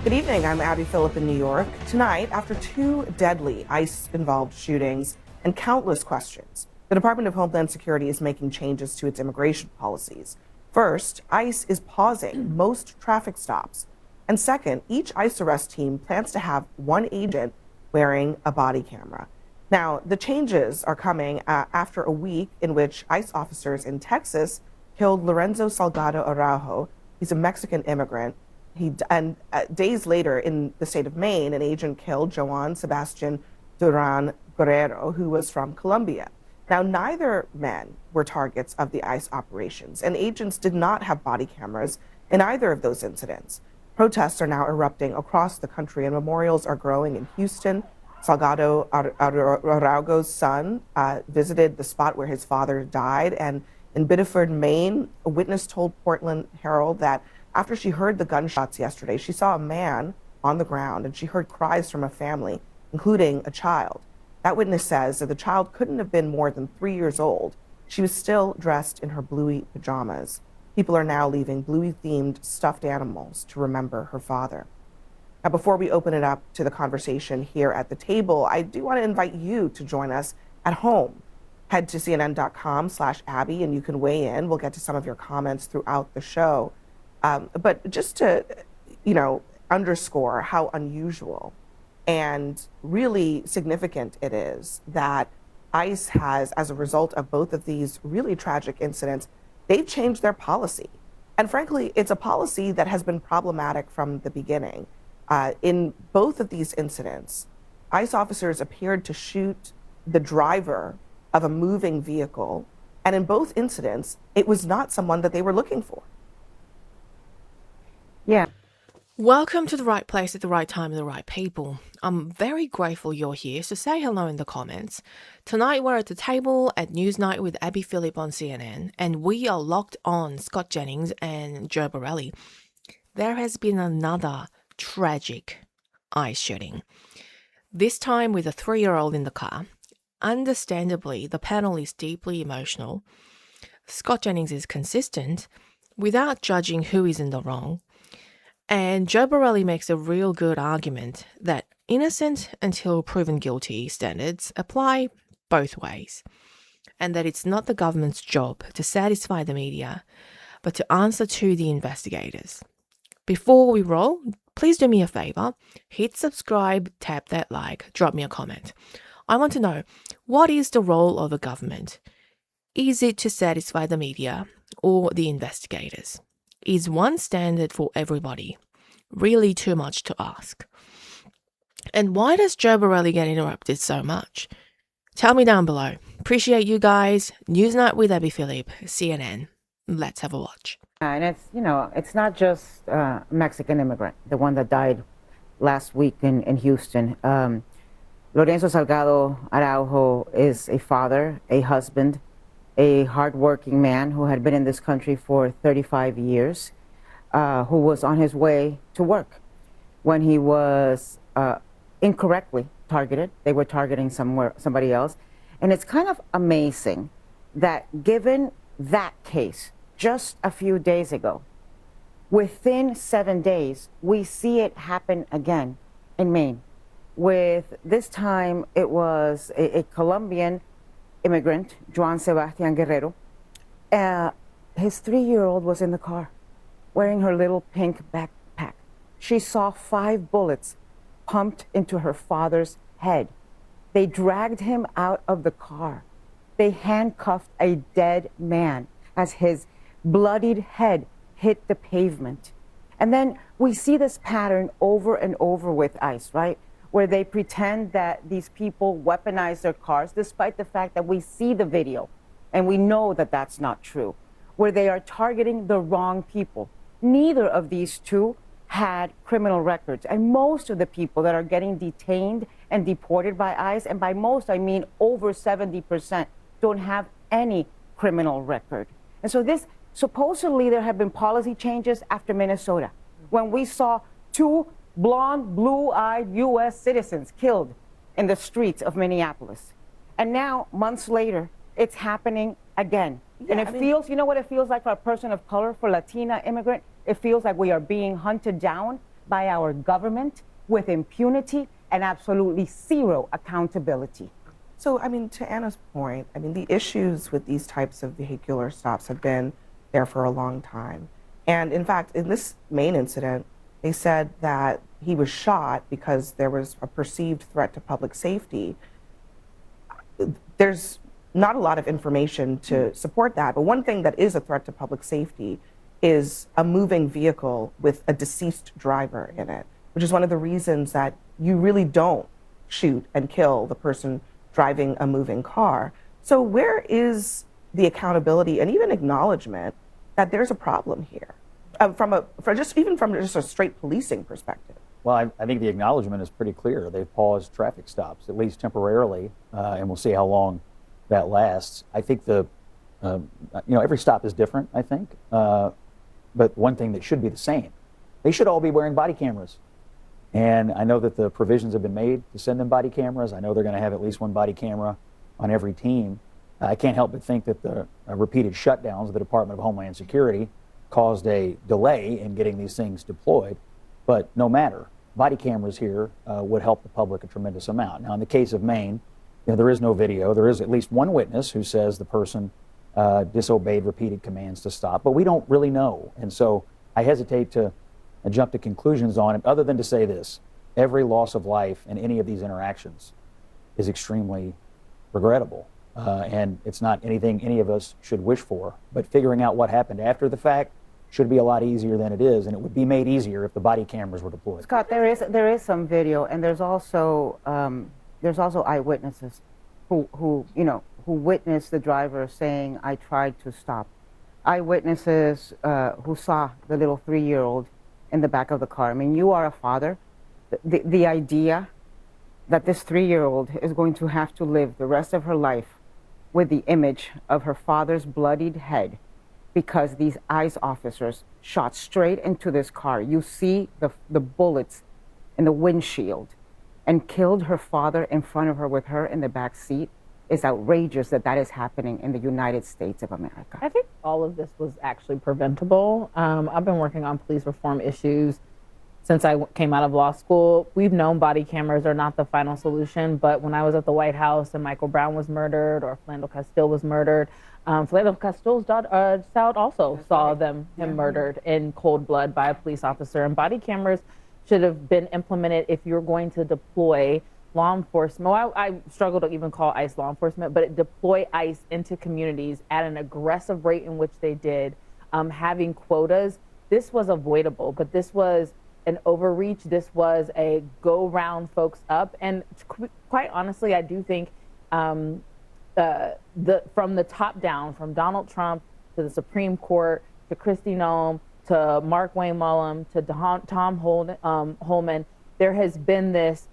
Good evening. I'm Abby Phillip in New York. Tonight, after two deadly ICE-involved shootings and countless questions, the Department of Homeland Security is making changes to its immigration policies. First, ICE is pausing most traffic stops. And second, each ICE arrest team plans to have one agent wearing a body camera. Now, the changes are coming after a week in which ICE officers in Texas killed Lorenzo Salgado Araujo. He's a Mexican immigrant. Days later, in the state of Maine, an agent killed Joan Sebastian Duran Guerrero, who was from Colombia. Now, neither men were targets of the ICE operations, and agents did not have body cameras in either of those incidents. Protests are now erupting across the country, and memorials are growing in Houston. Salgado Araujo's son visited the spot where his father died, and in Biddeford, Maine, a witness told Portland Herald that after she heard the gunshots yesterday, she saw a man on the ground and she heard cries from a family, including a child. That witness says that the child couldn't have been more than 3 years old. She was still dressed in her bluey pajamas. People are now leaving bluey-themed stuffed animals to remember her father. Now, before we open it up to the conversation here at the table, I do want to invite you to join us at home. Head to cnn.com/Abby and you can weigh in. We'll get to some of your comments throughout the show. But just to, underscore how unusual and really significant it is that ICE has, as a result of both of these really tragic incidents, they've changed their policy. And frankly, it's a policy that has been problematic from the beginning. In both of these incidents, ICE officers appeared to shoot the driver of a moving vehicle. And in both incidents, it was not someone that they were looking for. Yeah. Welcome to the right place at the right time and the right people. I'm very grateful you're here, so say hello in the comments. Tonight we're at the table at NewsNight with Abby Phillip on CNN, and we are locked on Scott Jennings and Joe Borelli. There has been another tragic ICE shooting, this time with a 3-year-old in the car. Understandably, the panel is deeply emotional. Scott Jennings is consistent without judging who is in the wrong. And Joe Borelli makes a real good argument that innocent until proven guilty standards apply both ways, and that it's not the government's job to satisfy the media, but to answer to the investigators. Before we roll, please do me a favor, hit subscribe, tap that like, drop me a comment. I want to know, what is the role of the government? Is it to satisfy the media or the investigators? Is one standard for everybody really too much to ask? And why does Joe Borelli get interrupted so much? Tell me down below. Appreciate you guys. NewsNight with Abby Phillip, CNN. Let's have a watch. And it's not just a Mexican immigrant, the one that died last week in Houston. Lorenzo Salgado Araujo is a father, a husband, a hardworking man who had been in this country for 35 years, who was on his way to work when he was incorrectly targeted. They were targeting somebody else. And it's kind of amazing that given that case just a few days ago, within 7 days, we see it happen again in Maine. With this time, it was a Colombian immigrant, Joan Sebastian Guerrero. His 3-year-old was in the car wearing her little pink backpack. She saw 5 bullets pumped into her father's head. They dragged him out of the car. They handcuffed a dead man as his bloodied head hit the pavement. And then we see this pattern over and over with ICE, right? Where they pretend that these people weaponize their cars, despite the fact that we see the video and we know that that's not true, where they are targeting the wrong people. Neither of these two had criminal records. And most of the people that are getting detained and deported by ICE, and by most I mean over 70%, don't have any criminal record. And so this, supposedly there have been policy changes after Minnesota, when we saw 2 blonde, blue-eyed U.S. citizens killed in the streets of Minneapolis. And now, months later, it's happening again. Yeah, and it feels, you know what it feels like for a person of color, for Latina immigrant? It feels like we are being hunted down by our government with impunity and absolutely zero accountability. So, I mean, to Anna's point, I mean, the issues with these types of vehicular stops have been there for a long time. And in fact, in this main incident, they said that he was shot because there was a perceived threat to public safety. There's not a lot of information to support that, but one thing that is a threat to public safety is a moving vehicle with a deceased driver in it, which is one of the reasons that you really don't shoot and kill the person driving a moving car. So where is the accountability and even acknowledgement that there's a problem here from just a straight policing perspective? Well, I think the acknowledgement is pretty clear. They've paused traffic stops, at least temporarily, and we'll see how long that lasts. I think every stop is different, I think, but one thing that should be the same, they should all be wearing body cameras. And I know that the provisions have been made to send them body cameras. I know they're going to have at least one body camera on every team. I can't help but think that the repeated shutdowns of the Department of Homeland Security caused a delay in getting these things deployed. But no matter, body cameras here would help the public a tremendous amount. Now, in the case of Maine, there is no video. There is at least one witness who says the person disobeyed repeated commands to stop, but we don't really know. And so I hesitate to jump to conclusions on it, other than to say this: every loss of life in any of these interactions is extremely regrettable. And it's not anything any of us should wish for. But figuring out what happened after the fact should be a lot easier than it is, and it would be made easier if the body cameras were deployed. Scott, there is some video, and there's also eyewitnesses who witnessed the driver saying, "I tried to stop." Eyewitnesses who saw the little 3-year-old in the back of the car. I mean, you are a father. The idea that this 3-year-old is going to have to live the rest of her life with the image of her father's bloodied head because these ICE officers shot straight into this car. You see the bullets in the windshield and killed her father in front of her with her in the back seat. Is outrageous that is happening in the United States of America. I think all of this was actually preventable. I've been working on police reform issues since I came out of law school. We've known body cameras are not the final solution, but when I was at the White House and Michael Brown was murdered or Philando Castile was murdered, Philando Castile's child also saw him murdered in cold blood by a police officer. And body cameras should have been implemented if you're going to deploy law enforcement. Well, I struggle to even call ICE law enforcement, but deploy ICE into communities at an aggressive rate in which they did, having quotas. This was avoidable, but this was an overreach. This was a go round folks up. And quite honestly, I do think from the top down, from Donald Trump to the Supreme Court to Kristi Noem to Mark Wayne Mullum to Tom Holman, there has been this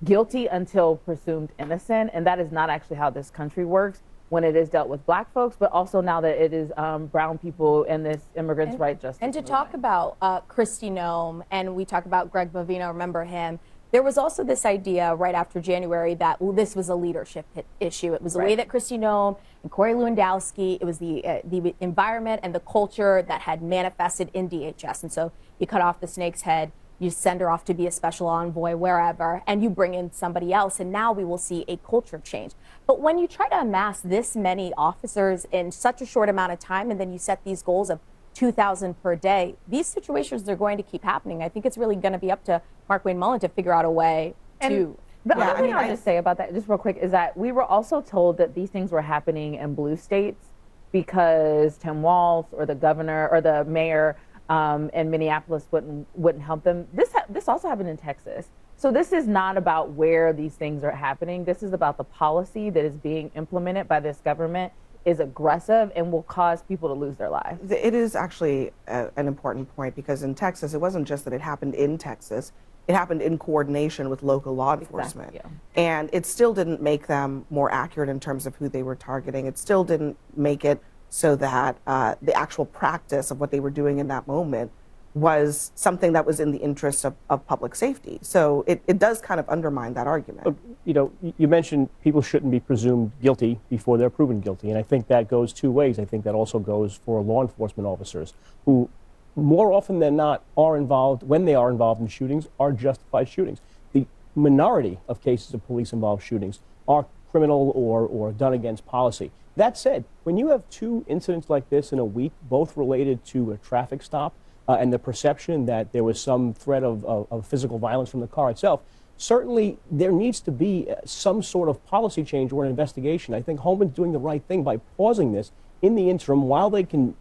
guilty until presumed innocent, and that is not actually how this country works when it is dealt with black folks, but also now that it is brown people and this immigrants' right justice. And to talk about Kristi Noem, and we talk about Greg Bovino, remember him, there was also this idea right after January that this was a leadership issue. It was the way that Kristi Noem and Corey Lewandowski, it was the environment and the culture that had manifested in DHS. And so you cut off the snake's head, you send her off to be a special envoy wherever, and you bring in somebody else, and now we will see a culture change. But when you try to amass this many officers in such a short amount of time, and then you set these goals of 2,000 per day, these situations are going to keep happening. I think it's really going to be up to Mark Wayne Mullin to figure out a way to... The other thing I'll just say about that, just real quick, is that we were also told that these things were happening in blue states because Tim Walz or the governor or the mayor and Minneapolis wouldn't help them. This also happened in Texas. So this is not about where these things are happening. This is about the policy that is being implemented by this government is aggressive and will cause people to lose their lives. It is actually an important point because in Texas, it wasn't just that it happened in Texas. It happened in coordination with local law enforcement. Exactly, And it still didn't make them more accurate in terms of who they were targeting. It still didn't make it so that the actual practice of what they were doing in that moment was something that was in the interest of public safety. So it does kind of undermine that argument. You know, you mentioned people shouldn't be presumed guilty before they're proven guilty, and I think that goes two ways. I think that also goes for law enforcement officers who more often than not are involved, when they are involved in shootings, are justified shootings. The minority of cases of police-involved shootings are criminal or done against policy. That said, when you have 2 incidents like this in a week, both related to a traffic stop and the perception that there was some threat of physical violence from the car itself, certainly there needs to be some sort of policy change or an investigation. I think Homeland's doing the right thing by pausing this in the interim while they can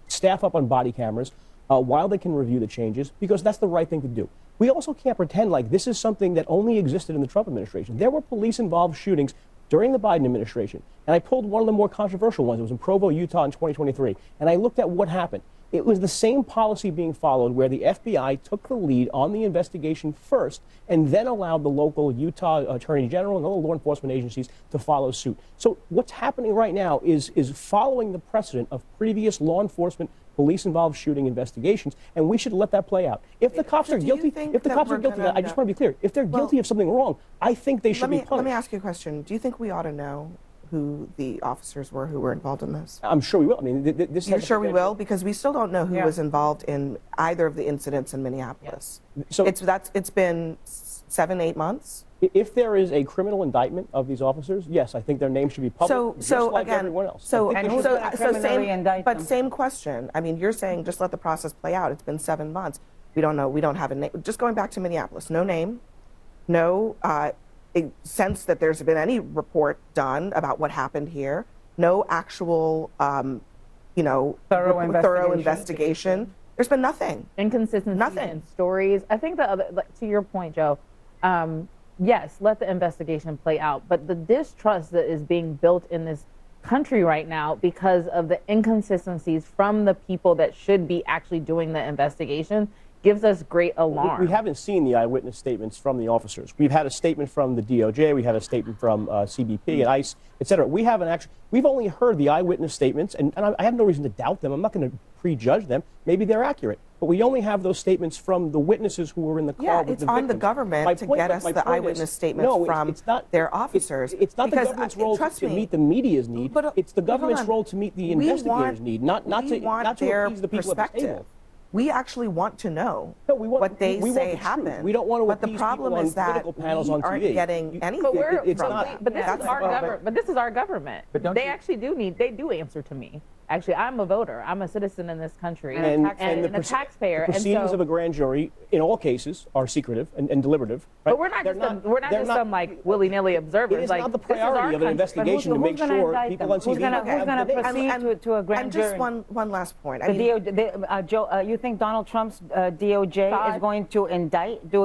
staff up on body cameras, while they can review the changes, because that's the right thing to do. We also can't pretend like this is something that only existed in the Trump administration. There were police-involved shootings during the Biden administration, and I pulled one of the more controversial ones. It was in Provo, Utah in 2023, and I looked at what happened. It was the same policy being followed where the FBI took the lead on the investigation first and then allowed the local Utah Attorney General and other law enforcement agencies to follow suit. So what's happening right now is following the precedent of previous law enforcement police-involved shooting investigations, and we should let that play out. If the cops are guilty, I just want to be clear, if they're guilty of something wrong, I think they should be punished. Let me ask you a question. Do you think we ought to know who the officers were who were involved in this? I'm sure we will. I mean, this. You're sure we will? Because we still don't know who was involved in either of the incidents in Minneapolis. So it's been 7-8 months. If there is a criminal indictment of these officers, yes, I think their names should be public, just like again, everyone else. Same question. I mean, you're saying just let the process play out. It's been 7 months. We don't know. We don't have a name. Just going back to Minneapolis, no name, no sense that there's been any report done about what happened here. No actual, thorough investigation. There's been nothing. Inconsistency in stories. I think the other, to your point, Joe, yes, let the investigation play out. But the distrust that is being built in this country right now because of the inconsistencies from the people that should be actually doing the investigation gives us great alarm. We haven't seen the eyewitness statements from the officers. We've had a statement from the DOJ, we had a statement from CBP and ICE, et cetera. We've only heard the eyewitness statements, and I have no reason to doubt them. I'm not going to prejudge them. Maybe they're accurate. But we only have those statements from the witnesses who were in the car with the victims. Yeah, it's on the government to get us the eyewitness statements from their officers. It's not the government's role to meet the media's need. It's the government's role to meet the investigators' need, not to appease the people at the table. We actually want to know what they say happened. We don't want to but the problem is that we aren't getting anything. But this is our government. They do answer to me. Actually, I'm a voter. I'm a citizen in this country and a taxpayer. The proceedings of a grand jury, in all cases, are secretive and deliberative. Right? But we're not just some like willy-nilly observers. It is not the priority of an investigation to make sure people on TV have who's going to proceed to a grand jury? And just one last point. Joe, you think Donald Trump's DOJ is going to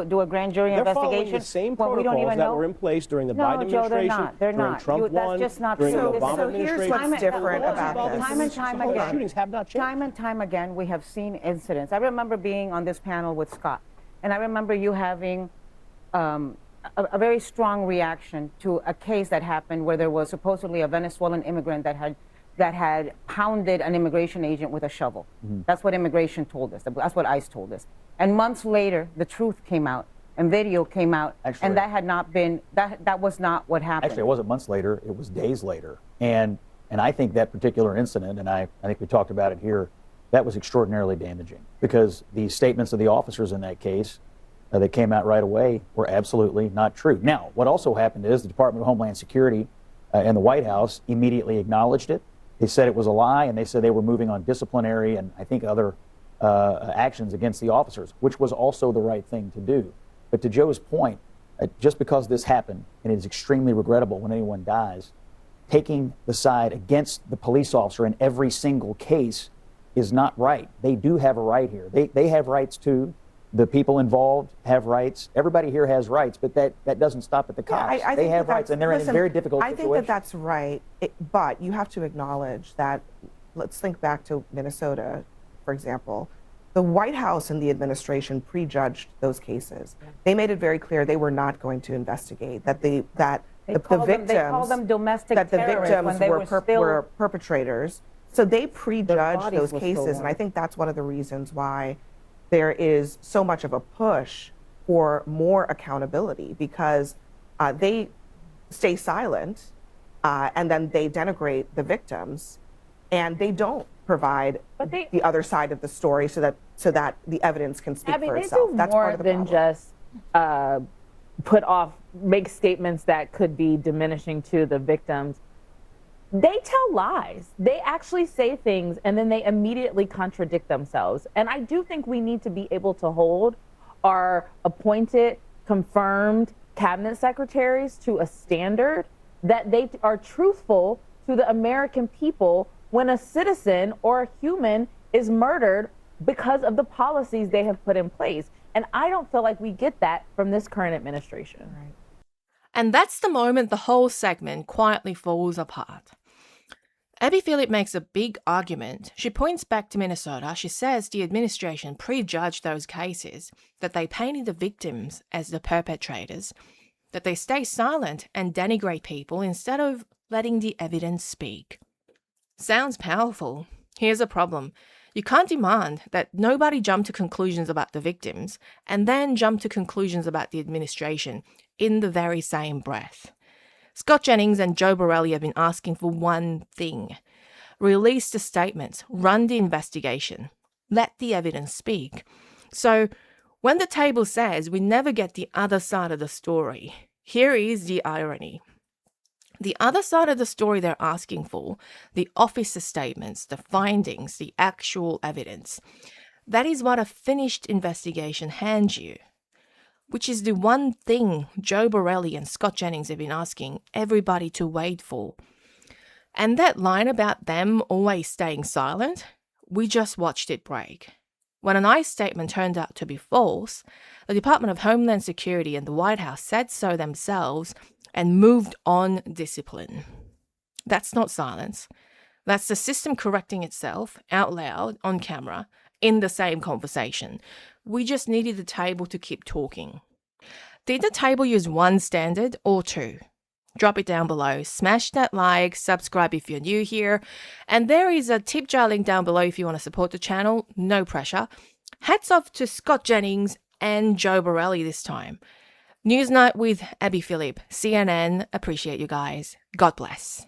do a grand jury investigation? They're following the same protocols that were in place during the Biden administration, during Trump 1, during the Obama administration. So here's what's different about this. Time and time again, we have seen incidents. I remember being on this panel with Scott, and I remember you having a very strong reaction to a case that happened where there was supposedly a Venezuelan immigrant that had pounded an immigration agent with a shovel. Mm-hmm. That's what immigration told us. That's what ICE told us. And months later, the truth came out, and video came out, and that had not been that was not what happened. Actually, it wasn't months later; it was days later, And I think that particular incident, and I think we talked about it here, that was extraordinarily damaging because the statements of the officers in that case that came out right away were absolutely not true. Now, what also happened is the Department of Homeland Security and the White House immediately acknowledged it. They said it was a lie, and they said they were moving on disciplinary and I think other actions against the officers, which was also the right thing to do. But to Joe's point, just because this happened, and it is extremely regrettable when anyone dies, taking the side against the police officer in every single case is not right. They do have a right here. They have rights too. The people involved have rights. Everybody here has rights, but that doesn't stop at the cops. They have rights, and they're in a very difficult situation. I think that's right, but you have to acknowledge that, let's think back to Minnesota, for example. The White House and the administration prejudged those cases. They made it very clear they were not going to investigate, They call them domestic terrorists when they were perpetrators. So they prejudged those cases, and I think that's one of the reasons why there is so much of a push for more accountability, because they stay silent and then they denigrate the victims. and they don't provide the other side of the story so that the evidence can speak for itself. They do more than just make statements that could be diminishing to the victims. They tell lies. They actually say things and then they immediately contradict themselves. And I do think we need to be able to hold our appointed, confirmed cabinet secretaries to a standard that they are truthful to the American people when a citizen or a human is murdered because of the policies they have put in place. And I don't feel like we get that from this current administration. Right. And that's the moment the whole segment quietly falls apart. Abby Phillip makes a big argument. She points back to Minnesota. She says the administration prejudged those cases, that they painted the victims as the perpetrators, that they stay silent and denigrate people instead of letting the evidence speak. Sounds powerful. Here's a problem. You can't demand that nobody jump to conclusions about the victims and then jump to conclusions about the administration in the very same breath. Scott Jennings and Joe Borelli have been asking for one thing: release the statements, run the investigation, let the evidence speak. So when the table says we never get the other side of the story, here is the irony. The other side of the story they're asking for, the officer statements, the findings, the actual evidence, that is what a finished investigation hands you, which is the one thing Joe Borelli and Scott Jennings have been asking everybody to wait for. And that line about them always staying silent, we just watched it break. When an ICE statement turned out to be false, the Department of Homeland Security and the White House said so themselves and moved on discipline. That's not silence. That's the system correcting itself out loud on camera in the same conversation. We just needed the table to keep talking. Did the table use one standard or two? Drop it down below. Smash that like, subscribe if you're new here. And there is a tip jar link down below if you want to support the channel. No pressure. Hats off to Scott Jennings and Joe Borelli this time. NewsNight with Abby Phillip, CNN. Appreciate you guys. God bless.